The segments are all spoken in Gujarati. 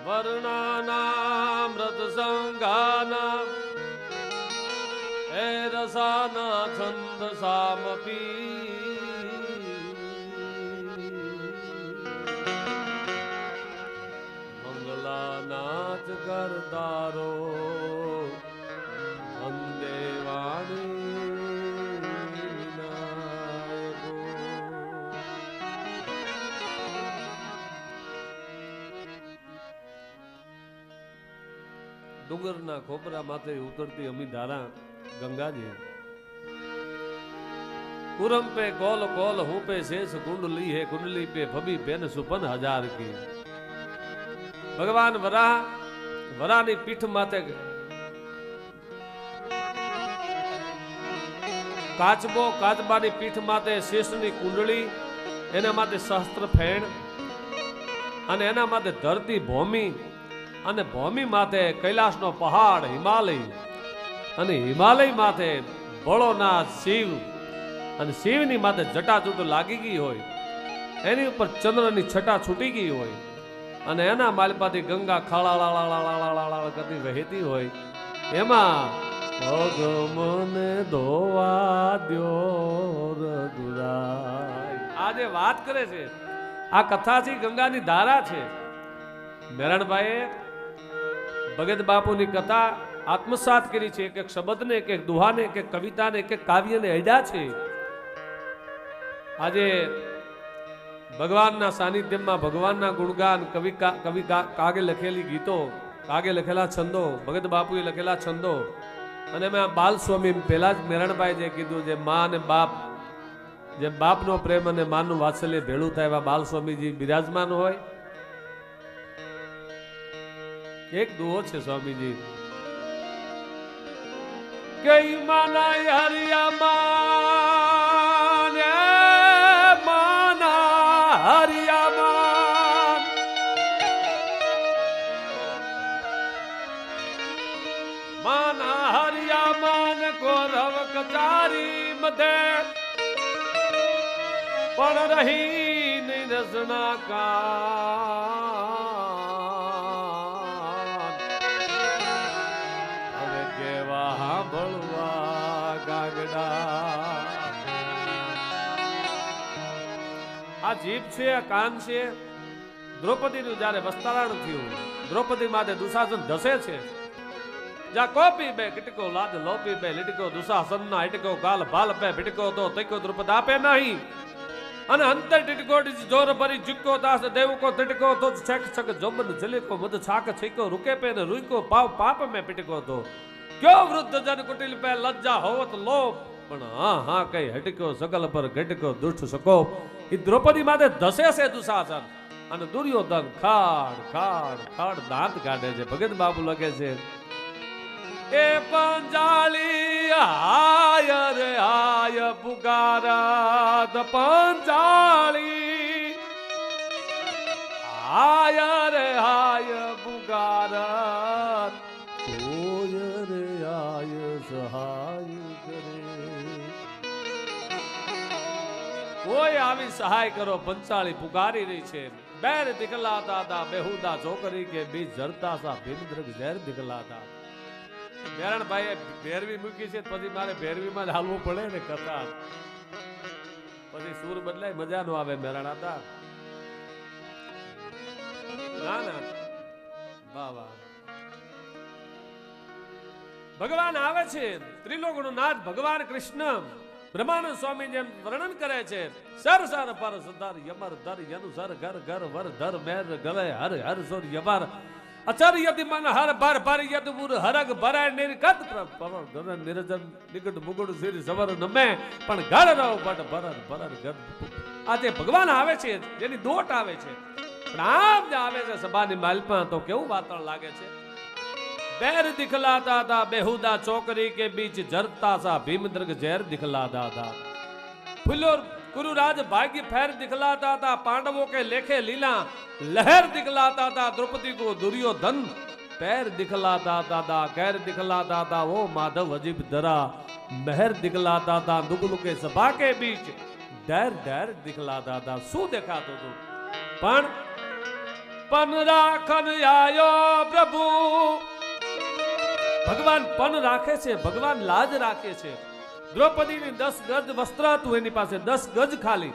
વર્ણાનામૃત સંગાના હે રસાના છંદ સામપી મંગલાનાચ કરતારો વંદે વાણી ડુંગરના ખોપરા માથે ઉતરતી અમી ધારા ગંગાજી कुरम पे गोल गोल हूं पे शेष कुंडली है कुंडली पे भभी पेन सुपन हजार की भगवान वरानी पीठ माते काचबो काचबानी पीठ माते शेषनी कुंडली एना माते सहस्त्र फेण अने एना माते धरती भूमि अने भूमि माते कैलाशनो पहाड़ हिमालय अने हिमालय माते बळोनाथ शिव અને શિવની માથે જટાચૂટ લાગી ગઈ હોય એની ઉપર ચંદ્રની છટા છૂટી ગઈ હોય અને એના માલપાથી ગંગા ખાળાળાળાળાળાળા કરતી વહેતી હોય એમાં ભગમને ધોવા દ્યો રઘુરાય આ જે વાત કરે છે આ કથા છે ગંગાની ધારા છે મેરણભાઈએ ભગત બાપુની કથા આત્મસાત કરી છે એક શબ્દને એક દુહાને એક કવિતાને એક કાવ્યને અડ્યા છે આજે ભગવાનના સાનિધ્યમાં ભગવાનના ગુણગાન કવિ કાગે લખેલી ગીતો કાગે લખેલા છંદો ભગત બાપુએ લખેલા છંદો અને મેં બાલ સ્વામી પહેલા જ મેરણભાઈ જે કીધું જે મા અને બાપ જે બાપનો પ્રેમ અને માનું વાત્સલ્ય ભેળું થાય એવા બાલ સ્વામીજી બિરાજમાન હોય એક દુહો છે સ્વામીજી કઈ માના હરિયામાં હરિયામાં માના હરિયામાં ગોરવ કચારી મધે પણ રહી નિરસના કાન હવે કેવા બળવા ગાગડા આ જીભ છે આ કાન છે દ્રૌપદીનું જ્યારે વસ્ત્રારણ થયું દ્રૌપદી માથે દુશાસન ધસે છે જા કોપી બે કિટકો લાદ લોપી બે લીટકો દુશાસન ના ઇટકો ગાલ ભાલ પે ભીટકો તો તૈકો દ્રૌપદ આપે નહીં અને અંતર ટીટકોટી જોર ભરી જુક્કો દાસ દેવ કો તિટકો તો છક છક જોબન જલે કો મદ છાક છઈકો રૂકે પે ને રૂઈકો પાવ પાપ મે પિટકો તો ક્યો વૃદ્ધ જન કુટિલ પે લજ્જા હોવત લોપ પણ હા હા કઈ હટકો સગલ પર ઘટકો દુષ્ટ સકો એ દ્રૌપદી માથે ધસે છે દુશાસન અને દુર્યોધન ખાડ ખાડ ખાડ દાંત કાઢે છે ભગત બાપુ લખે છે એ પંજાલી હાય રે હાય પુકારત પંજાલી હાય રે હાય પુકારત કોઈ રે આય સહાય કરે કોઈ આવી સહાય કરો પંચાળી પુકારી રહી છે બેર દિખલાતા હતા બેહુદા છોકરી કે બીજ જરતા સા ભીમદ્રગ ઝેર દિખલાતા મેરણભાઈએ ભેરવી મૂકી છે પછી મારે ભેરવીમાં જ હાલવું પડે ને કથા પછી સૂર બદલાય મજા નો આવે મેરણ હતા ના ના વાહ વાહ ભગવાન આવે છે ત્રિલોકનો નાથ ભગવાન કૃષ્ણ બ્રહ્માનંદ સ્વામી જેમ વર્ણન કરે છે સર સર પર સદર યમર દર યનુ સર ઘર ઘર વર ધર મેર ગલે હર હર સોર યમર અચર યતિ મન હર ભર ભર યત પુર હરગ ભરાય નિર્ગત પવન ગન નિરજન નિકટ મુગુડ સિર સવર નમે પણ ઘર રહો બટ ભરર ભરર ઘર આજે ભગવાન આવે છે જેની દોટ આવે છે પણ આમ જે આવે છે સભાની માલપા તો કેવું વાતાવરણ લાગે છે बैर दिखलाता था बेहुदा चौकरी के बीच जरता सा भीमद्रग जहर दिखलाता था फुलोर कुरुराज भाग्य फैर दिखलाता था पांडवों के लेखे लीला लहर दिखलाता था द्रौपदी को दुर्योधन पैर दिखलाता था कैर दिखलाता था वो माधव अजीब दरा महर दिखलाता था दुगुल के सभा के बीच डर डर दिखलाता था शू देखा तो पण પન રાખન આયો પ્રભુ. ભગવાન પન રાખે છે, ભગવાન લાજ રાખે છે. દ્રૌપદીની 10 ગજ વસ્ત્ર હતું એની પાસે, 10 ગજ ખાલી.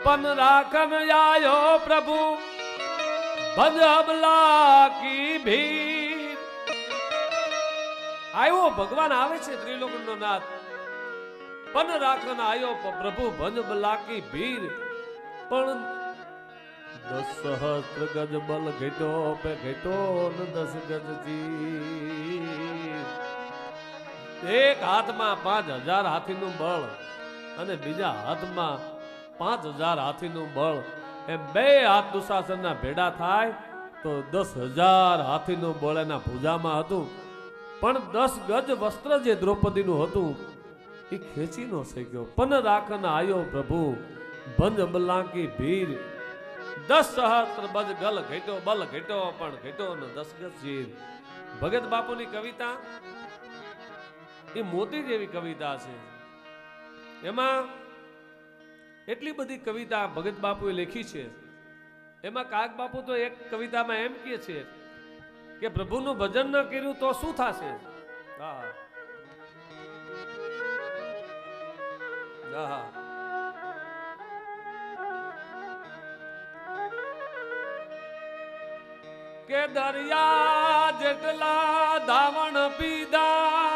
પન રાખન આયો પ્રભુ ભજ અબલા કી ભીડ. આવ્યો ભગવાન આવે છે ત્રિલોકનો નાથ. પન રાખન આયો પ્રભુ ભજ અબલા કી ભીડ. પણ 10 સહસ્ત્ર ગજ બલ ઘેટો પે ઘેટો ન 10 ગજ જી. એક હાથમાં 5000 હાથીનું બળ અને બીજા હાથમાં 5000 હાથીનું બળ. એ બે હાથ દુશાસનના ભેડા થાય તો 10000 હાથીનું બળ એના ભુજામાં હતું. પણ 10 ગજ વસ્ત્ર જે દ્રૌપદીનું હતું એ ખેંચી ન શક્યો. પન રાખન આયો પ્રભુ ભંજ બલાકી ભીર. 10 સહસ્ત્ર બજ ગલ ઘેટો બલ ઘેટો પણ ઘેટો ને 10 ગજ ચીર. ભગત બાપુની કવિતા એ મોતી જેવી કવિતા છે. એમાં એટલી બધી કવિતા ભગત બાપુએ લખી છે. એમાં કાગ બાપુ તો એક કવિતામાં એમ કહે છે કે પ્રભુનું ભજન ન કર્યું તો શું થશે. કે દરિયા જેટલા ધાવણ પીધા.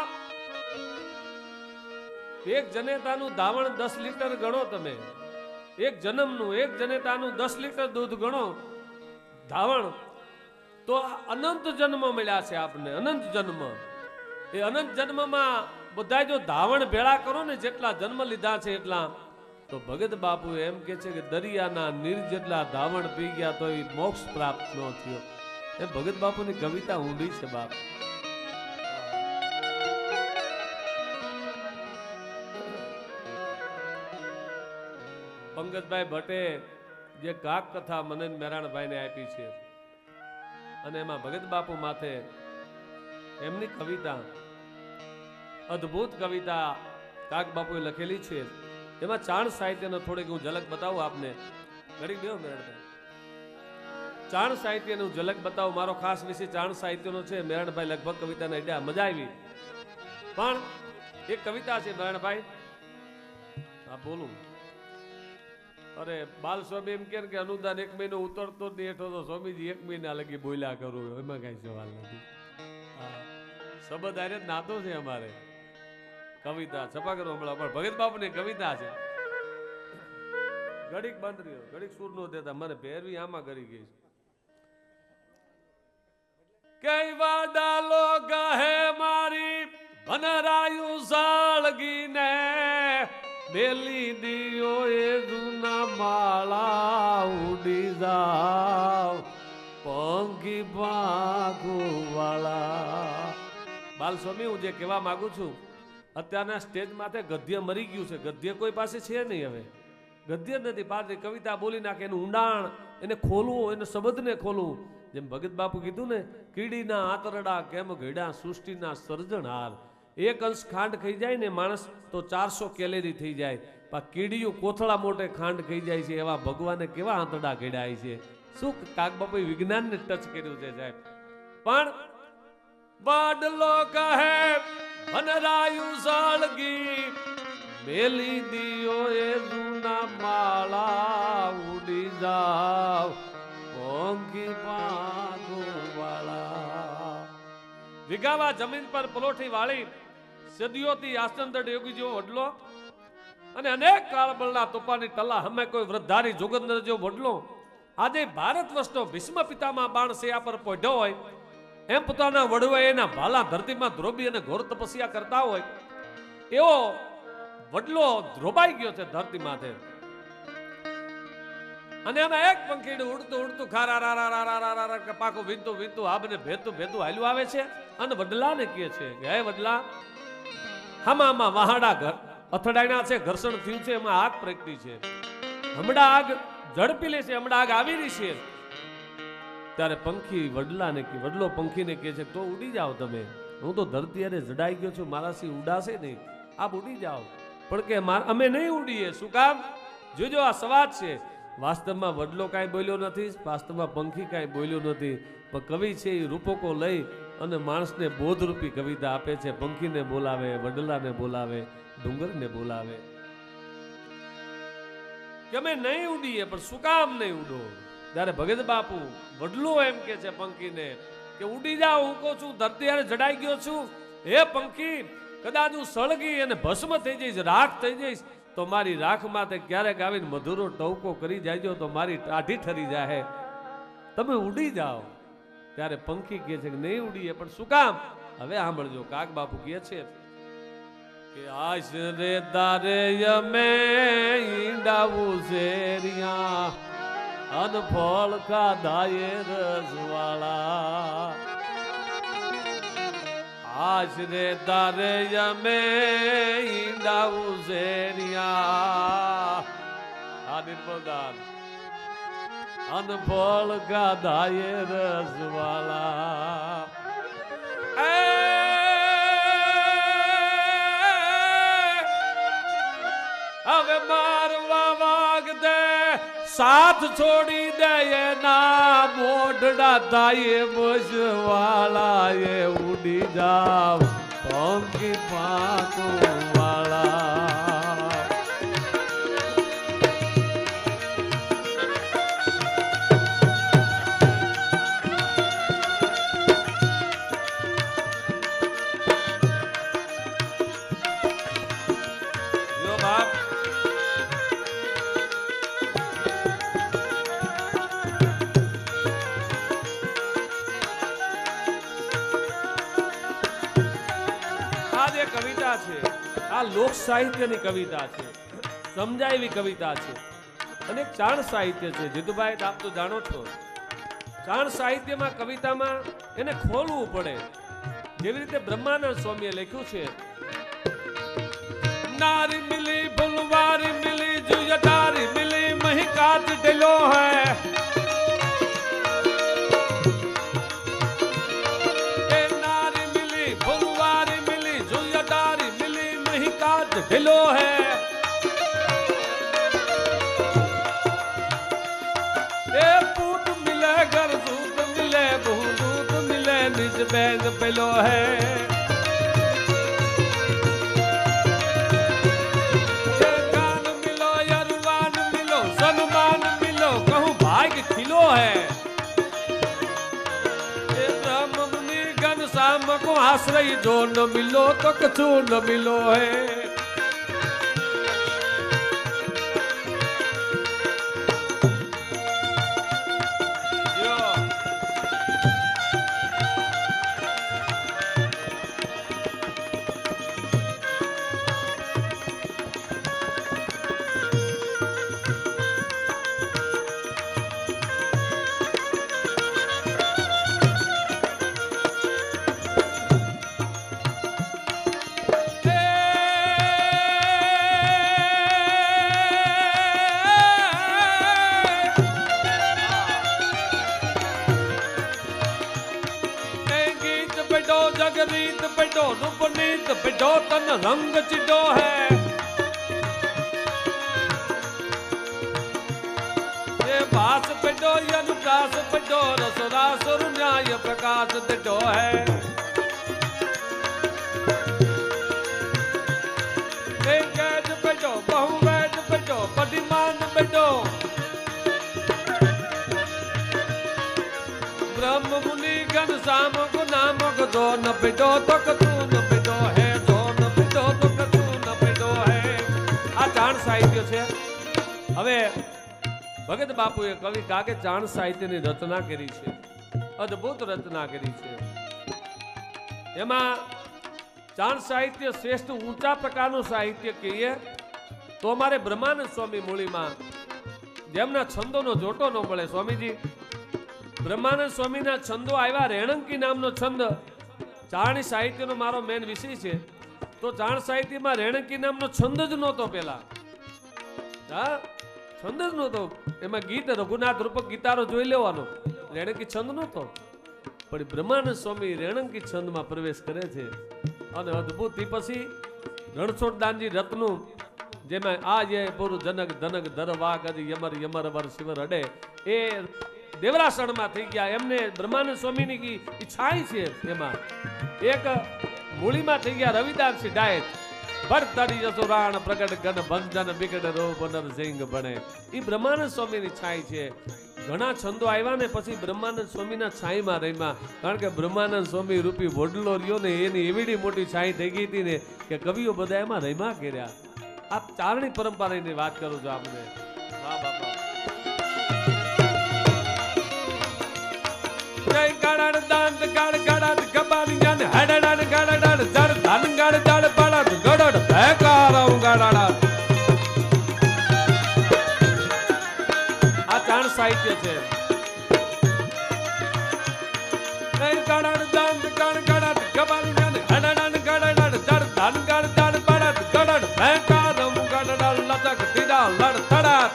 એક જનેતાનું ધાવણ 10 લીટર ગણો તમે. એક જન્મનું એક જનેતાનું 10 લીટર દૂધ ગણો ધાવણ, તો અનંત જન્મ મળ્યા છે આપને. અનંત જન્મ. એ અનંત જન્મમાં બધા જો ધાવણ ભેળા કરો ને, જેટલા જન્મ લીધા છે એટલા, તો ભગત બાપુ એમ કે છે કે દરિયાના નીર જેટલા ધાવણ પી ગયા તો એ મોક્ષ પ્રાપ્ત ન થયો. એ ભગત બાપુની કવિતા ઊંડી છે બાપ. પંકજભાઈ ભટ્ટે જે કાક કથા મને મેરાણભાઈને આપી છે અને એમાં ભગત બાપુ માથે એમની કવિતા, અદ્ભુત કવિતા કાક બાપુએ લખેલી છે. એમાં ચાણ સાહિત્યનો થોડીક હું ઝલક બતાવું આપને. ઘડી ગયો મેરાણભાઈ, ચાણ સાહિત્યનું ઝલક બતાવું. મારો ખાસ વિષય ચાણ સાહિત્યનો છે. મેરાણભાઈ લગભગ કવિતાને અડ્યા, મજા આવી. પણ એક કવિતા છે મેરાણભાઈ. હા બોલું. અરે બાલ સ્વામી એમ કે અનુદાન 1 મહિનો ઉતરતો જ નહીં હેઠો, તો સ્વામીજી 1 મહિના લગી બોલ્યા કરું, એમાં કઈ સવાલ નથી. શબ્દ આરે નાતો છે અમારે. કવિતા છપા કરો હમણાં, પણ ભગત બાપુની કવિતા છે. ઘડીક બંધ રહ્યો, ઘડીક સુર નો દેતા, મને ભેરવી આમાં કરી ગઈ. કઈ વાડાલો ગહે મારી ભનરાયું સાળગીને, બેલી દિયો એ જૂના માળા ઉડી જાવ પંખી ભાગુ વાળા. બાલ સ્વામી, હું જે કહેવા માંગુ છું, અત્યારના સ્ટેજ માથે ગદ્ય મરી ગયું છે. ગદ્ય કોઈ પાસે છે નહીં હવે. ગદ્ય નથી. પાત્ર કવિતા બોલી નાખે, એનું ઊંડાણ એને ખોલવું, એને શબ્દને ખોલવું. જેમ ભગત બાપુ કીધું ને, કીડીના આંતરડા કેમ ઘડ્યા સૃષ્ટિના સર્જનહાર. એક અંશ ખાંડ ખાઈ જાય ને માણસ તો 400 કેલેરી થઈ જાય. પણ કીડીયું કોથળા મોટે ખાંડ ખાઈ જાય છે. એવા ભગવાને કેવા આંતરડા ઘડ્યા છે. શું કાક બાપુએ વિજ્ઞાનને ટચ કર્યું છે સાહેબ. પણ બડલો કહે ભનરાયું સાળગી, મેલી દિયો એ જૂના માળા ઉડી જાવ પંખી ભાગુ વાળા. વિગાવા જમીન પર પલોઠી વાળી સદીઓથી આસનદડ યોગી જેવો વડલો અને અનેક કાળબળના તોફાની તલા હમે કોઈ વૃદ્ધારી જોગંદર જેવો વડલો આજે ભારત વર્ષનો ભીષ્મ પિતામાં બાણ સેયા પર પોઢ્યો હોય એમ પોતાના વડવાએ એના ભાલા ધરતીમાં ધ્રોબી અને ઘોર તપસ્યા કરતા હોય એવો વડલો ધ્રોબાઈ ગયો છે ધરતી માથે. અને એમાં એક પંખીડું ઉડતું ઉડતું ખારા પાકું વીંતું વીંતું આબને ભેતું ભેતું હાલ્યું આવે છે અને વડલાને કહે છે કે હે વડલા, હામાં વહાડા ઘર અથડાયણા છે, ઘર્ષણ થયું છે, એમાં આગ પ્રગટી છે, હમણાં આગ ઝડપી લે છે, હમણાં આગ આવી રહી છે. ત્યારે પંખી વડલો પંખીને કહે છે તો ઉડી જાઓ તમે, હું તો ધરતી અરે જડાઈ ગયો છું, મારાથી ઉડાશે નહીં, આપ ઉડી જાઓ. પણ કે અમે નહીં ઉડીએ. શું કામ? જોજો આ સવાદ છે. વાસ્તવમાં વડલો કાંઈ બોલ્યો નથી, વાસ્તવમાં પંખી કાંઈ બોલ્યો નથી, પણ કવિ છે એ રૂપકો લઈ અને માણસને બોધરૂપી કવિતા આપે છે. પંખીને બોલાવે, વડલાને બોલાવે, ડુંગરને બોલાવે કે અમે નહીં ઉડીએ, પણ શું કામ નહીં ઉડો? ત્યારે ભગત બાપુ વડલો એમ કે છે પંખીને કે ઉડી જાઓ, હું કહું છું ધરતી હારે જડાઈ ગયો છું. હે પંખી, કદાચ હું સળગી અને ભસ્મ થઈ જઈશ, રાખ થઈ જઈશ, તો મારી રાખ માથે ક્યારેક આવીને મધુરો ટવકો કરી જાયજો તો મારી ટાઢી ઠરી જાય, તમે ઉડી જાઓ. ત્યારે પંખી કહે છે કે નહીં ઉડીએ, પણ શું કામ? હવે સાંભળજો, કાક બાપુ કહે છે કે આશરે તારે યમે ઈંડાવું શેરિયા અન ફળ ખાધાએ રસવાળા. આશરે તારે યમે ઈંડાવું શેરિયા આ નિર્મલદાન અન ફળ ખાધાએ રસવાળા. હવે મારવા વાગ દે, સાથ છોડી દે, ના મોઢડા થાય બસવાળા, એ ઉડી જાવ પંખી પાંખો વાળા. કવિતા છે, આ લોક સાહિત્યની કવિતા છે, સમજાય એવી કવિતા છે, અને ચાણ સાહિત્ય છે. જીતુભાઈ, આપ તો જાણો છો, ચાણ સાહિત્યમાં કવિતામાં એને ખોલવું પડે. જેવી રીતે બ્રહ્માનંદ સ્વામીએ લખ્યું છે, નારી મિલી ફુલવારી મિલી જુયટારી મિલી મહી કાચ ઢેલો હૈ, ढिलो है ए पूत मिले घर सूत मिले बहु दूत मिले निज बैंग पेलो है. गान मिलो यरवान मिलो सन्मान मिलो कहूँ भाग्य खिलो है. ब्रह्म मुनि घन श्याम को आश्रय जो न मिलो तो कछु न मिलो है. जगरीत पेटो रूपनीत पेटो तन रंग चिटो है. ये भास पेटो अनुप्रास पेटो रसरास न्याय प्रकाश तिटो है. कैद पेटो बहुवैद पेटो पटिमान पेटो ब्रह्म मुनि घन श्याम को नाम को जो न पिटो तो कछु न पिटो है, जो न पिटो तो कछु न पिटो है. આ ચાણ સાહિત્ય છે. હવે ભગત બાપુએ કવિ કાકે ચાણ સાહિત્યની રચના કરી છે, અદ્ભુત રચના કરી છે. એમાં ચાણ સાહિત્ય શ્રેષ્ઠ ઊંચા પ્રકારનું સાહિત્ય કહીએ તો અમારે બ્રહ્માનંદ સ્વામી મૂળીમાં જેમના છંદોનો જોટો ન મળે. સ્વામીજી બ્રહ્માનંદ સ્વામીના છંદો આવ્યા, રેણંકી નામનો છંદ ચાણ સાહિત્યનો મારો મેન વિષય છે. તો ચાણ સાહિત્યમાં રેણંકી નામનો છંદ જ નહોતો પેલા. હા, છંદ જ નહોતો. એમાં ગીત રઘુનાથ રૂપક ગીતારો જોઈ લેવાનો, રેણંકી છંદ નહોતો. પણ બ્રહ્માનંદ સ્વામી રેણંકી છંદમાં પ્રવેશ કરે છે અને અદ્ભુત. પછી રણછોડદાનજી રત્નું જેમાં આ જે પુર જનક ધનક ધરવા કદી યમર યમર વર શિવર અડે એ દેવરાસણમાં થઈ ગયા. એમને બ્રહ્માનંદ સ્વામીની ઈચ્છાઈ છે એમાં એક મૂળીમાં થઈ ગયા રવિદાસજી ડાયત પર તડી જસુરાણ પ્રગટ ગન ભંજન બિગડ રૂપ નરસિંહ બને. એ બ્રહ્માનંદ સ્વામીની છાઈ છે. ઘણા છંદો આવ્યા ને પછી બ્રહ્માનંદ સ્વામીના છાઈમાં રહીમાં, કારણ કે બ્રહ્માનંદ સ્વામી રૂપી વડલો રહ્યો ને એની એવી મોટી છાઈ થઈ ગઈ હતી ને કે કવિઓ બધા એમાં રહીમાં કર્યા. આ ચારણી પરંપરાની વાત કરું છું આપણે. વાહ બાપા. જય ગાડાડ દાંત ગાડ ગાડાડ ગબાડી જાન હડડાડ ગાડાડ જર ધન ગાડ દાડ પાડાડ ગડડ ભેકારવ ગાડાડ. આ ચાણ સાહિત્ય છે. જય ગાડાડ દાંત ગાડ ગાડાડ ગબાડી જાન હડડાડ ગાડાડ જર ધન ગાડ દાડ પાડાડ ગડડ ભેકારવ ગાડાડ લચક તીડા લડ થડાટ.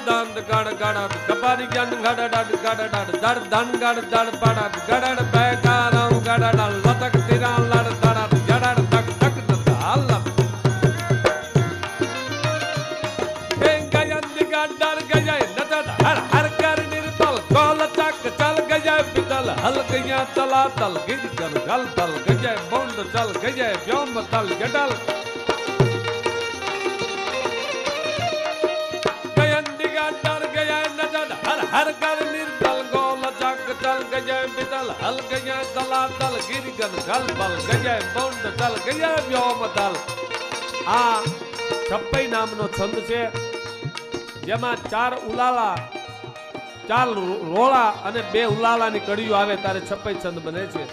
દાંત ગાડ ગાડ કપારી જ્ઞાન ગાડાડ ગાડાડ દડ ધન ગાડ દાડ પાડાડ ગાડાડ બેકારવ ગાડાડ લતક તીરા લડ તડાડ જડાડ તક તક હાલ એ ગયન ગાડાડ ગય નતડ હર હર કર નિર્તલ કોલ તક ચલ ગય પિતલ હલ ગયા તલા તલ ગિર કર ગલ તલ ગય બોંડ ચલ ગય વ્યોમ તલ જડલ. हर कर निर्दल गोल जग चल गए बिदल हल गए तला तल गिरगन गल बल गए बोंड चल गए व्योम तल. आ छप्पई नामनो छंद छे जेमा चार उलाला चार रोला અને બે ઉલાલાની કડીઓ આવે ત્યારે છપ્પઈ છંદ બને છે.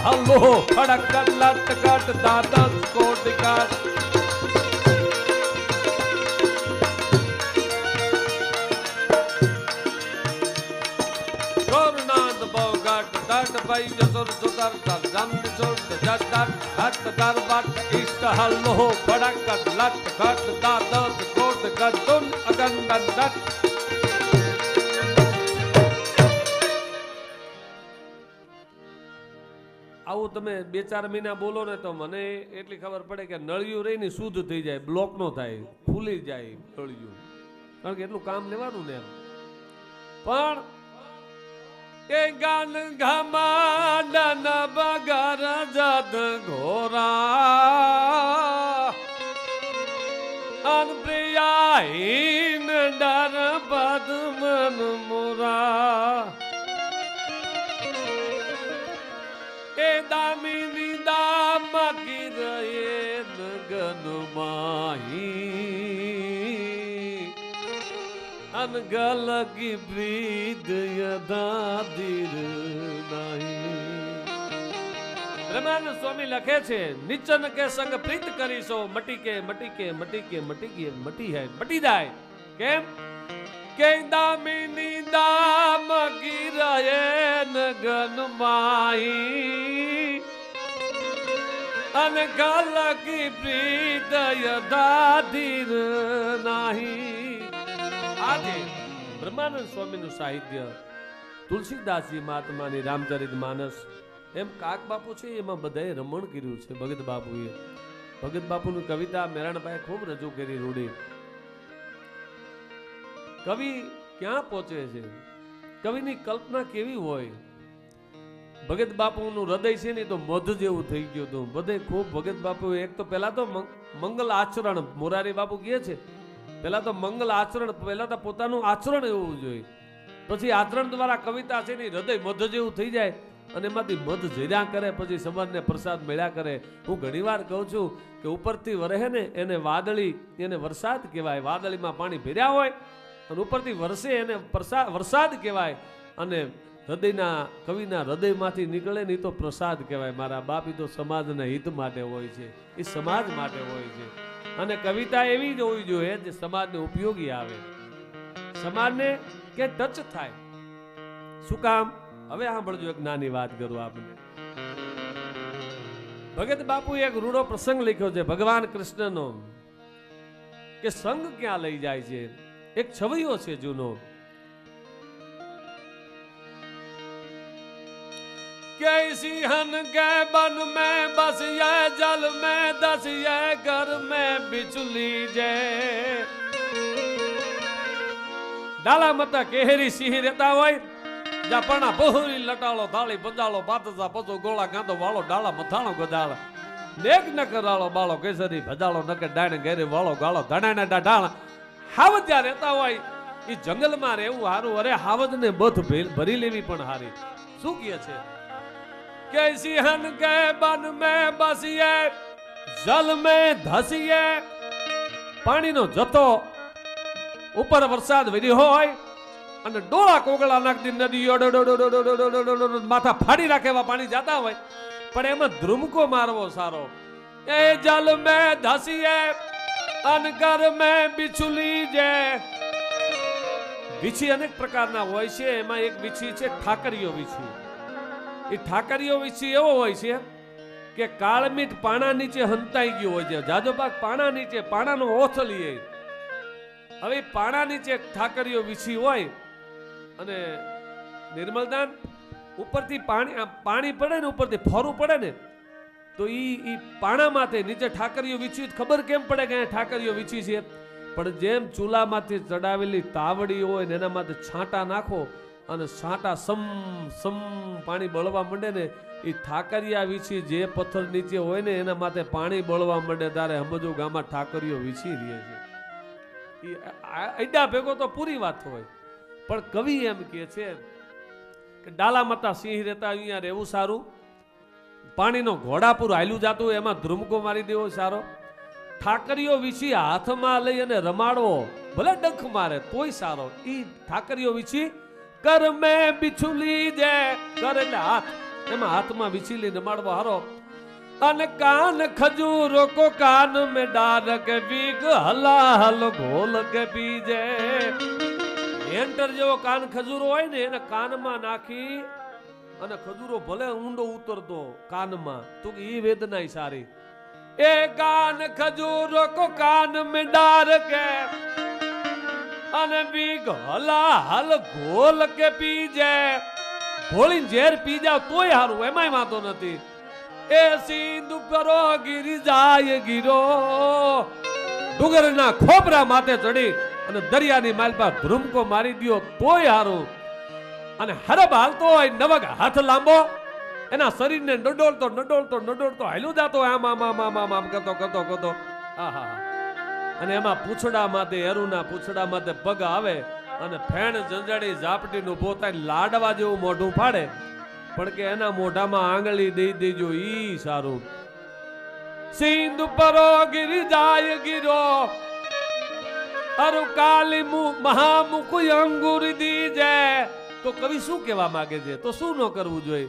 हल्लो खड़क कर लट कट दादा कोट कर गोरनाथ बोगट दट भाई जसुर सुतर दर दम सुर जट दट हट दर बट इष्ट हल्लो खड़क कर लट कट दादा कोट कर तुम अगंदन दट. આવું તમે 2-4 મહિના બોલો ને તો મને એટલી ખબર પડે કે નળિયું રહીને શુદ્ધ થઈ જાય, બ્લોક નો થાય, ખુલી જાય નળિયું, કારણ કે એટલું કામ લેવાનું ને. પણ એ ગાન ઘમાડન બગર જદ ઘોરા અન પ્રિયાહીન ડર પદ્મન મોરા એ દામિની દામ ગિરયે નગન માહી અનગલ કી પ્રીત યદાદિર નહીં. બ્રહ્માનંદ સ્વામી લખે છે નિચન કે સંગ પ્રીત કરીશો મટી કે મટી કે મટી કે મટી કે મટી હે મટી જાય. કેમ કે દામિની દામ ગિરયે નગન માહી અને ગલ કી પ્રીત યદાદિર નહીં. આજે બ્રહ્માનંદ સ્વામીનું સાહિત્ય, તુલસીદાસજી મહાત્માની રામચરિત માનસ, એમ કાક બાપુ છે એમાં બધાએ રમણ કર્યું છે. ભગત બાપુએ ભગત બાપુની કવિતા મેરાણભાઈ ખૂબ રજૂ કરી રૂડી. કવિ ક્યાં પહોંચે છે, કવિની કલ્પના કેવી હોય. ભગત બાપુનું હૃદય છે ને તો મધ જેવું થઈ ગયું હતું. બધે ખૂબ ભગત બાપુ એક તો પહેલા તો મંગલ આચરણ, મોરારી બાપુ કહે છે પહેલા તો મંગલ આચરણ, પહેલા તો પોતાનું આચરણ એવું જોઈએ, પછી આચરણ દ્વારા કવિતા છે ને હૃદય મધ જેવું થઈ જાય અને એમાંથી મધ ઝર્યા કરે, પછી સમાજને પ્રસાદ મળ્યા કરે. હું ઘણીવાર કહું છું કે ઉપરથી વરહે ને એને વાદળી, એને વરસાદ કહેવાય. વાદળીમાં પાણી ભર્યા હોય અને ઉપરથી વરસે એને વરસાદ કહેવાય, અને હૃદયના કવિના હૃદયમાંથી નીકળે ને એ તો પ્રસાદ કહેવાય. મારા બાપ, એ તો સમાજના હિત માટે હોય છે, એ સમાજ માટે હોય છે. અને કવિતા એવી જ હોવી જોઈએ જે સમાજને ઉપયોગી આવે, સમાજને કે ટચ થાય. શું કામ? હવે સાંભળજો, એક નાની વાત કરું આપને. ભગત બાપુ એક રૂડો પ્રસંગ લખ્યો છે ભગવાન કૃષ્ણનો, કે સંગ ક્યાં લઈ જાય છે. એક છવૈયો છે જૂનો, कैसी हन के बन में बस ये जल में दस ये घर में बिचली जे. ડાલા મતા કેહરી સિંહ રહેતા હોય, જાપણા બહુરી લટાળો થાળી બંધાળો બાતસા પતો ગોળા ગાંધો વાળો ડાળા મથાણો ગદાળ નેક ન કરાળો બાળો કેસરી ભજાળો નકે ડાણે ઘેરે વાળો ગાળો ધણાને ડાઢાળ. હાવજ્યા રહેતા હોય એ જંગલમાં રહેવું હારું. અરે હાવજ ને બધ ભરી લેવી પણ હારી. શું કહે છે? कैसी हन के बन में बसिए जल में धसिए. પાણીનો જથ્થો ઉપર વરસાદ વધ્યો હોય અને ડોળા કોગળા નાખતી નદીઓ માથા ફાડી રાખે એવા પાણી જતા હોય, પણ એમાં ધ્રુમકો મારવો સારો. એ જલ में धसिए અનગર में बिछुली जे. વીછી અનેક પ્રકારના હોય છે, એમાં એક વીછી છે ઠાકરીઓ વીછી. એ ઠાકરીઓ વીછી એવો હોય છે કે કાળમીટ પાણા નીચે હંતાઈ ગયો હોય છે. જાજો ભાગ પાણા નીચે, પાણાનો ઓથ લઈએ. હવે પાણા નીચે ઠાકરીઓ વીછી હોય અને નિર્મલદાન ઉપરથી પાણી પડે ને, ઉપરથી ફરું પડે ને, તો ઈ પાણામાંથી નીચે ઠાકરીઓ વીછી. ખબર કેમ પડે કે ઠાકરીઓ વીછી છે? પણ જેમ ચૂલામાંથી ચડાવેલી તાવડી હોય ને એનામાંથી છાંટા નાખો અને છાંટા સમ સમ પાણી બળવા માંડે ને, એ ઠાકરિયા વીછી જે પથ્થર નીચે હોય ને એના માથે પાણી બળવા માંડે ત્યારે સમજો ગામમાં ઠાકરીઓ વીછી રહે છે. એ અડ્ડા ભેગો તો પૂરી વાત હોય, પણ કવિ એમ કહે છે કે ડાલા મતા સિંહ રહેતા અહીંયા રહેવું સારું. પાણીનો ઘોડાપુર હાલ્યું જાતું એમાં ધ્રુમકો મારી દેવો સારો. ઠાકરીઓ વીછી હાથમાં લઈ અને રમાડવો, ભલે ડંખ મારે તોય સારો. એ ઠાકરીઓ વીછી કર મેં બિછુલી જે. કર એટલે હાથ, એમાં હાથમાં વિછીલી રમાડવો હારો. અને કાન ખજૂરો કો કાન में डाल के बीग हला हल घोल के पीजे. એન્ટર જેવો કાન ખજૂરો હોય ને એને કાનમાં નાખી અને ખજૂરો ભલે ઊંડો ઉતરતો કાનમાં, તો એ વેદના સારી. એ કાન ખજૂરો કો કાન में डाल के અને બીગ હલા હલ ઘોલ કે પી જાય. ઘોળીને ઝેર પી જાવ તોય હારું, એમાંય વાંધો નથી. એ સિંધુ પરો ગીરી જાય ગીરો. ડુંગરના ખોબરા માથે ચડી અને દરિયાની માલપા ધ્રુમકો મારી દ્યો તોય હારું. અને હરબ હાલતો હોય નવગ હાથ લાંબો, એના શરીરને નડોળતો નડોળતો નડોળતો હાલ્યું જાતો આમ આમ આમ આમ આમ કરતો કરતો કરતો. આહા. અને એમાં પૂછડા માથે, એરુના પૂછડા માથે પગ આવે અને ફેણ જંજાડી ઝાપટીનું પોતાને લાડવા જેવું મોઢું ફાડે, પણ કે એના મોઢામાં આંગળી દઈ દેજો ઈ સારું. સિંધુ પરો ગીરી જાય ગીરો અરુ કાલી મહામુખ અંગુર દીજે. તો કવિ શું કહેવા માંગે છે? તો શું ન કરવું જોઈએ?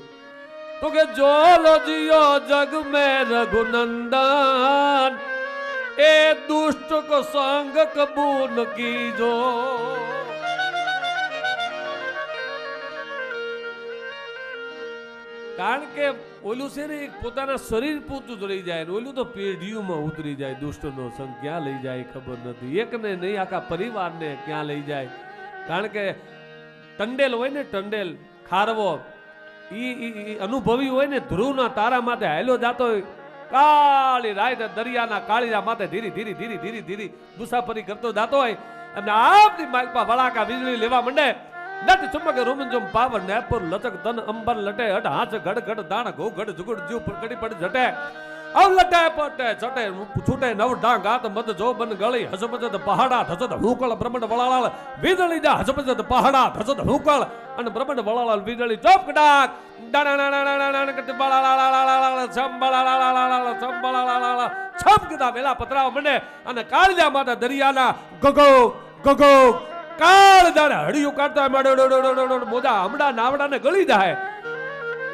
તો કે જો લો જીઓ જગ મેં રઘુનંદન એ દુષ્ટ કો સંગ કબૂલ કીજો. કારણ કે ઓલું છે ને પોતાના શરીર પૂરતું જ રહી જાય, ઓલું તો પેઢીઓમાં ઉતરી જાય. દુષ્ટનો સંગ ક્યાં લઈ જાય ખબર નથી. એકને નહીં આખા પરિવારને ક્યાં લઈ જાય. કારણ કે ટંડેલ હોય ને, ટંડેલ ખારવો, ઈ અનુભવી હોય ને, ધ્રુવના તારા માથે હાલ્યો જાતો હોય કાળી રાત દરિયાના કાળીરા માથે ધીરી ધીરી ધીરી ધીરી ધીરી મુસાફરી કરતો જાતો હોય અને આપની માલપા વળાકા વીજળી લેવા માંડે. નટ ચમક રોમંજમ પાવર નેપર લચક તન અંબર લટે હટ હાથ ગડ ગડ દાણ ઘો ગડ જુગડ જીવ કડી પડી જટે અવ લટે પટે છટે છૂટે નવ ડાંગ ગાત મદ જો બન ગળી હસમજદ પહાડા ધસદ હુકળ બ્રહ્મણ વળાળાળ વીજળી જા હસમજદ પહાડા ધસદ હુકળ અને બ્રહ્મણ વળાળાળ વીજળી ચોપ કડાક ડાણા કટ બળાળાળાળાળ સંબળાળાળાળ સંબળાળાળાળ છપ કદા વેલા પતરાવ મંડે અને કાળજા માતા દરિયાના ગગો ગગો કાળ દાડે હડિયું કાઢતા મોજા હમડા નાવડાને ગળી જાય.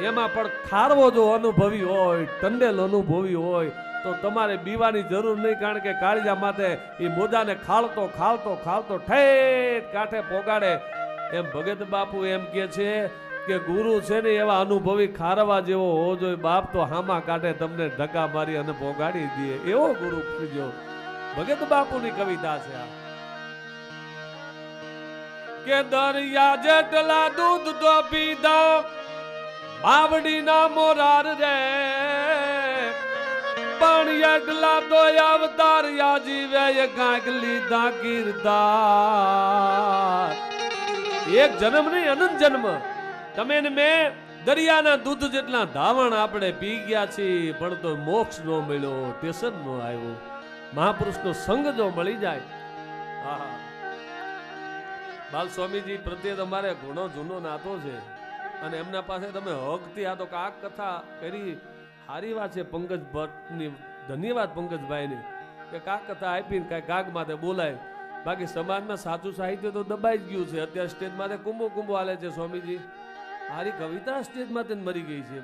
એમાં પણ ખારવો જો અનુભવી હોય, ટંડેલ અનુભવી હોય તો તમારે બીવાની જરૂર નહીં. કારણ કે કાળજા માથે એ મોજાને ખાળતો ખાળતો ખાળતો ઠેઠ કાંઠે પોગાડે એમ ભગત બાપુ એમ કે છે કે ગુરુ છે ને એવા અનુભવી ખારવા જેવો હોવો જોઈએ. બાપ તો હામા કાઢે તમને ધક્કા મારી અને ભોગાડી દે એવો ગુરુ ખોજો. ભગત બાપુની કવિતા છે આ કે દરિયા જેટલા દૂધ તો પીધા બાવડી ના મોરાર રે પણ એટલા તો અવતાર જીવે કાંઈક લીધા કીર્તાર. એક જન્મ નહીં અનંત જન્મ તમે ને મેં દરિયાના દૂધ જેટલા ધાવણ આપણે પી ગયા છીએ પણ તો મોક્ષ નો મળ્યો, ટેશન નો આવ્યો. મહાપુરુષનો સંગ જો મળી જાય. હા, બાલ સ્વામીજી પ્રત્યે તમારે ઘણો જૂનો નાતો છે અને એમના પાસે તમે હકથી આ તો કાક કથા કરી સારી વાત છે. પંકજ ભટ્ટની ધન્યવાદ પંકજભાઈની કે કાક કથા આપીને કાંઈ કાગ માટે બોલાય. બાકી સમાજમાં સાચું સાહિત્ય તો દબાઈ જ ગયું છે. અત્યારે સ્ટેજ માટે કુંભો કુંભો હાલે છે. સ્વામીજી હારી કવિતા સ્ટેજ માટે મરી ગઈ છે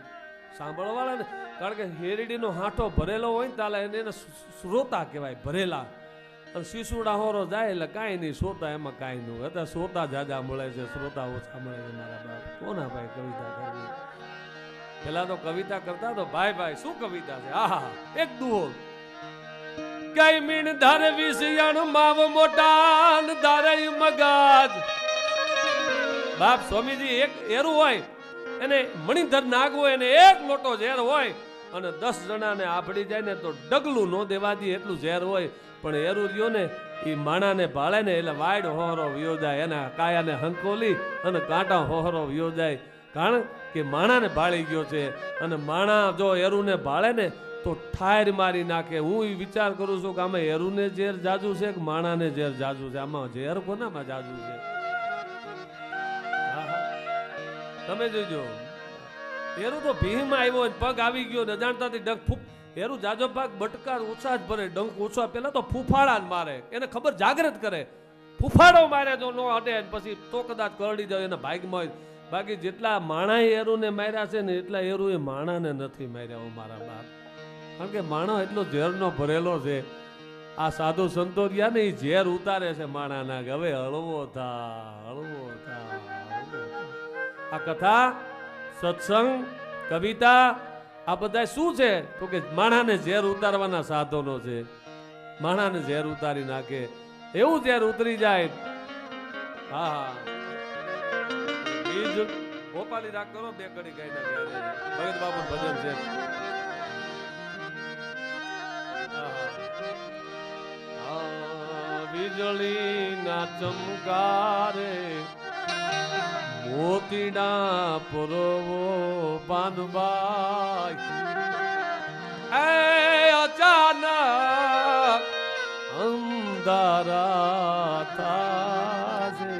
સાંભળવાળા ને. કારણ કે હેરડીનો હાંઠો ભરેલો હોય ને તાલે એને શ્રોતા કહેવાય, ભરેલા. અને શિશુડા હોરો જાય એટલે કાંઈ નહીં, શ્રોતા એમાં કાંઈ નહીં. અત્યારે શ્રોતા જાજા મળે છે, શ્રોતા ઓછા મળે છે. મારા બાપ કોના ભાઈ કવિતા કરવી? પેલા તો કવિતા કરતા તો ભાઈ ભાઈ શું કવિતા છે. આહા એક દુહો કઈ મીણ ધારે વિષયણ માવ મોટાન ધારે મગજ. બાપ સ્વામીજી એક એરું હોય એને મણિધર નાગ હોય એને એક લોટો ઝેર હોય અને 10 જણાને આભડી જાય ને તો ડગલું નો દેવા દે એટલું ઝેર હોય. પણ એરું રહ્યો ને એ માણાને ભાળે ને એટલે વાડ હોહરો વિયો જાય, એના કાયાને હંકોલી અને કાંટા હોહરો વિયો જાય. કારણ કે માણાને ભાળી ગયો છે અને માણા જો એરુને ભાળે ને તો ઠાર મારી નાખે. હું એ વિચાર કરું છું કે આમાં એરુને ઝેર જાજુ છે કે માણાને ઝેર જાજુ છે? આમાં ઝેર કોનામાં જાજુ છે? તમે જોજો એરું તો ભીમ આવ્યો પગ આવી ગયો ને જાણતાથી ડંક ફૂફ. એરું જાજો ભાગ બટકા ઓછા જ ભરે, ડંક ઓછા. પેલા તો ફૂફાડા જ મારે, એને ખબર જાગૃત કરે. ફૂફાડો મારે જો નો હટે પછી તો કદાચ કરડી જાય એના ભાગમાં. બાકી જેટલા માણાએ એરુને માર્યા છે ને એટલા એરુ એ માણાને નથી માર્યા મારા બાપ. કારણ કે માણો એટલો ઝેરનો ભરેલો છે. આ સાધુ સંતો રહ્યા ને એ ઝેર ઉતારે છે માણાના. હવે હળવો થા, હળવો થા. આ કથા, સત્સંગ, કવિતા આ બધા શું છે તો કે માણાને ઝેર ઉતારવાના સાધનો છે. માણાને ઝેર ઉતારી નાખે એવું ઝેર ઉતરી જાય. હા બીજ ગોપાલી રાગ કરો બે કડી ગાઈ ના ભગત બાપુ ભજન છે. વીજળી ના ચમકારે મોતીડા પુરવો પાનબાઈ એ અચાનક અંધારા થાશે.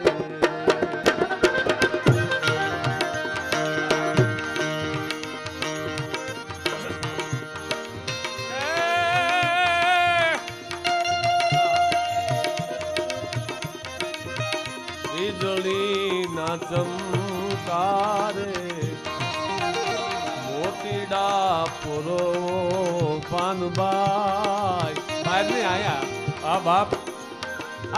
વીજળી ના ચમકારે મોતીડા પુરો પાનબાઈ. બહાર નહીં આયા આ બાપ.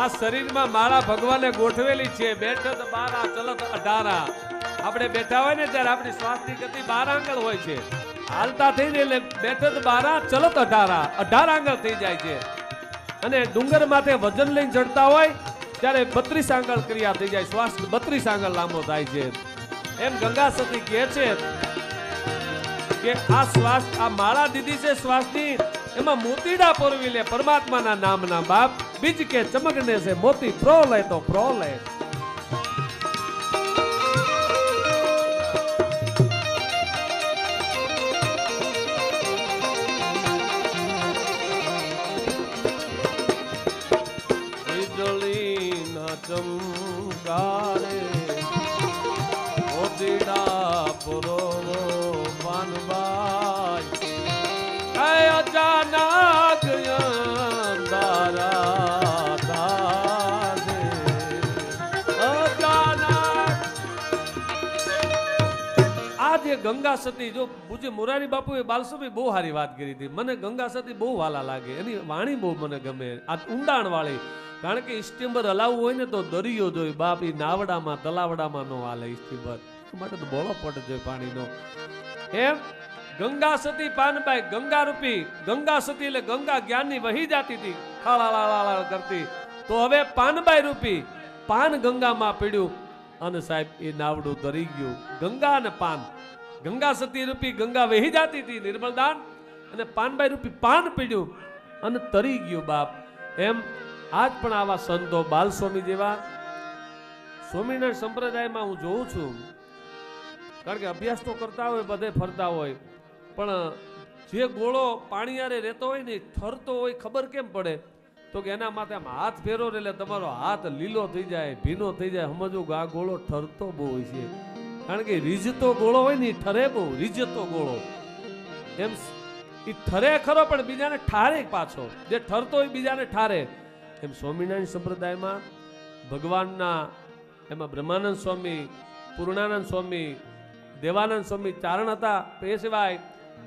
આ શરીરમાં માળા ભગવાને ગોઠવેલી છે. બેઠત 12 ચલત 18. આપણે બેઠા હોય ને ત્યારે આપણી શ્વાસની ગતિ 12 આંગળ હોય છે. હાલતા થઈને એટલે બેઠત 12 ચલત 18 આંગળ થઈ જાય છે. અને ડુંગર માથે વજન લઈને ચડતા હોય ત્યારે 32 આંગળ ક્રિયા થઈ જાય. શ્વાસ 32 આંગળ લાંબો થાય છે. એમ ગંગા સતી કહે છે કે આ શ્વાસ, આ માળા દીધી છે શ્વાસની, એમાં મોતીડા પોરવી લે પરમાત્માના નામના બાપ. બીજ કે ચમકને છે મોતી પ્રોલય તો પ્રોલય. ચમકારે મોતીડા પુરો પાનબાઈ અચાનક અંધારા થાશે. અચાનક આ જે ગંગા સતી, જો પૂજ્ય મોરારી બાપુએ બાલસુભાઈ બહુ સારી વાત કરી હતી. મને ગંગા સતી બહુ વાલા લાગે. એની વાણી બહુ મને ગમે, આ ઊંડાણ વાળી. કારણ કે સ્ટીમર હલાવવું હોય ને તો દરિયો જોઈએ બાપ, એ નાવડામાં તલાવડામાં નો હાલે સ્ટીમર માટે તો બોળો પડે જોઈએ પાણીનો. એમ ગંગા સતી પાનબાઈ ગંગા રૂપી, ગંગા સતી એટલે ગંગા જ્ઞાનની વહી જાતી હતી ખાળા કરતી, તો હવે પાનબાઈ રૂપી પાન ગંગામાં પીડ્યું અને સાહેબ એ નાવડું તરી ગયું. ગંગા અને પાન, ગંગા સતી રૂપી ગંગા વહી જાતી હતી નિર્મલદાન, અને પાનબાઈ રૂપી પાન પીડ્યું અને તરી ગયું બાપ. એમ આજ પણ આવા સંતો બાલસ્વામી જેવા સ્વામિનારાયણ સંપ્રદાયમાં હું જોઉં છું. કારણ કે અભ્યાસ તો કરતા હોય, બધે ફરતા હોય, પણ જે ગોળો પાણીયારે રહેતો હોય ને ઠરતો હોય ખબર કેમ પડે? તો કે એના માથે આમ હાથ ફેરો એટલે તમારો હાથ લીલો થઈ જાય, ભીનો થઈ જાય. સમજવું કે આ ગોળો ઠરતો બહુ હોય છે. કારણ કે રીઝતો ગોળો હોય ને ઠરે બહુ, રીઝતો ગોળો એમ એ ઠરે ખરો પણ બીજાને ઠારે પાછો. જે ઠરતો હોય બીજાને ઠારે. એમ સ્વામિનારાયણ સંપ્રદાયમાં ભગવાનના એમાં બ્રહ્માનંદ સ્વામી, પૂર્ણાનંદ સ્વામી, દેવાનંદ સ્વામી ચારણ હતા. એ સિવાય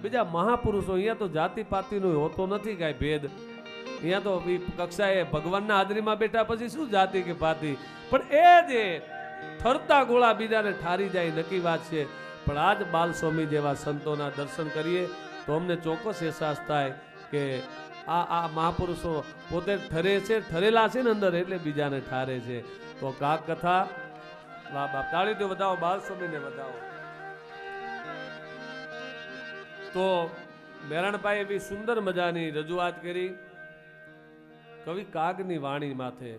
બીજા મહાપુરુષો. અહીંયા તો જાતિ પાતિનો હોતો નથી કાંઈ ભેદ. અહીંયા તો કક્ષાએ ભગવાનના હાજરીમાં બેઠા પછી શું જાતિ કે પાતિ, પણ એ જે ઠરતા ગોળા બીજાને ઠારી જાય નક્કી વાત છે. પણ આજ બાલસ્વામી જેવા સંતોના દર્શન કરીએ તો અમને ચોક્કસ અહેસાસ થાય કે આ મહાપુરુષો પોતે ઠરે છે, ઠરેલા છે ને અંદર, એટલે બીજાને ઠારે છે. તો કાક કથા વાહ બાપ, તાળીથી વધાવો, બાલસ્વામીને વધાવો. તો મેરણભાઈ એવી સુંદર મજાની રજૂઆત કરી કવિ કાગની વાણી માથે.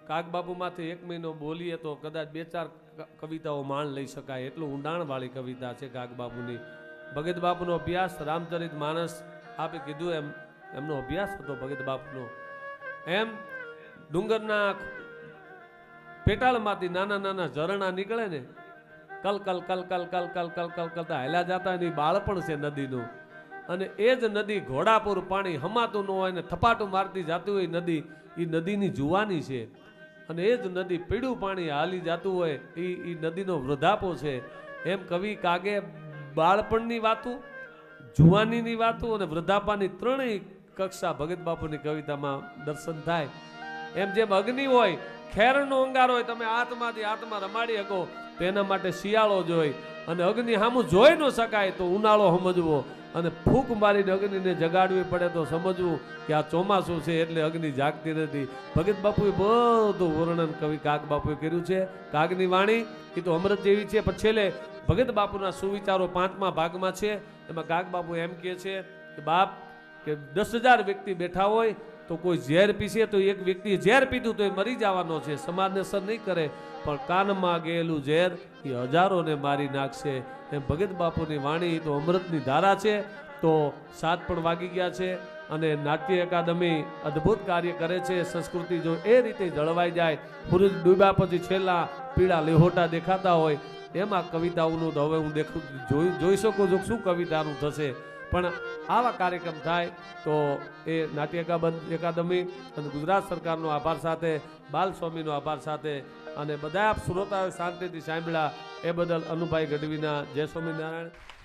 કાગ બાપુ માથે 1 મહિનો બોલીએ તો કદાચ 2-4 કવિતાઓ માણ લઈ શકાય, એટલું ઊંડાણ વાળી કવિતા છે કાગ બાપુની. ભગત બાપુનો અભ્યાસ રામચરિત માનસ આપે કીધું એમ એમનો અભ્યાસ હતો ભગત બાપુનો. એમ ડુંગરના પેટાળમાંથી નાના નાના ઝરણા નીકળે ને, કલ કલ કલ કલ કલ કલ કલ કલ કરતા હેલા જતા એની બાળપણ છે નદીનું. અને એ જ નદી ઘોડાપુર પાણી હમાતું ન હોય ને થપાટું મારતી જાતું હોય નદી, એ નદીની જુવાની છે. અને એ જ નદી પીળું પાણી હાલી જાતું હોય એ નદીનો વૃદ્ધાપો છે. એમ કવિ કાગે બાળપણની વાતું, જુવાનીની વાતું અને વૃદ્ધાપાની ત્રણેય કક્ષા ભગત બાપુની કવિતામાં દર્શન થાય. એમ જેમ અગ્નિ હોય, ખેરનો અંગાર હોય, તમે હાથમાંથી હાથમાં રમાડી શકો તો એના માટે શિયાળો જોઈ, અને અગ્નિ સામું જોઈ ન શકાય તો ઉનાળો સમજવો, અને ફૂંક મારીને અગ્નિને જગાડવી પડે તો સમજવું કે આ ચોમાસું છે એટલે અગ્નિ જાગતી નથી. ભગત બાપુએ બધું વર્ણન કવિ કાગ બાપુએ કર્યું છે. કાગની વાણી એ તો અમૃત જેવી છે. પણ છેલ્લે ભગત બાપુના સુવિચારો 5મા ભાગમાં છે. એમાં કાગ બાપુ એમ કહે છે કે બાપ કે 10,000 વ્યક્તિ બેઠા હોય તો કોઈ ઝેર પીશે તો એક વ્યક્તિએ ઝેર પીધું તો એ મરી જવાનો છે, સમાજને અસર નહીં કરે, પણ કાનમાં ગયેલું ઝેર એ હજારોને મારી નાખશે. એમ ભગત બાપુની વાણી તો અમૃતની ધારા છે. તો 7 પણ વાગી ગયા છે અને નાટ્ય અકાદમી અદ્ભુત કાર્ય કરે છે. સંસ્કૃતિ જો એ રીતે જળવાઈ જાય, સૂરજ ડૂબ્યા પછી છેલ્લા પીળા લેહોટા દેખાતા હોય એમાં કવિતાઓનું તો હવે હું જોઈ શકું છું શું કવિતાનું થશે. પણ આવા કાર્યક્રમ થાય તો એ નાટ્ય અકાદમી અને ગુજરાત સરકારનો આભાર સાથે, બાલસ્વામીનો આભાર સાથે, અને બધા શ્રોતાઓ શાંતિથી સાંભળ્યા એ બદલ અનુભાઈ ગઢવીના જય સ્વામિનારાયણ.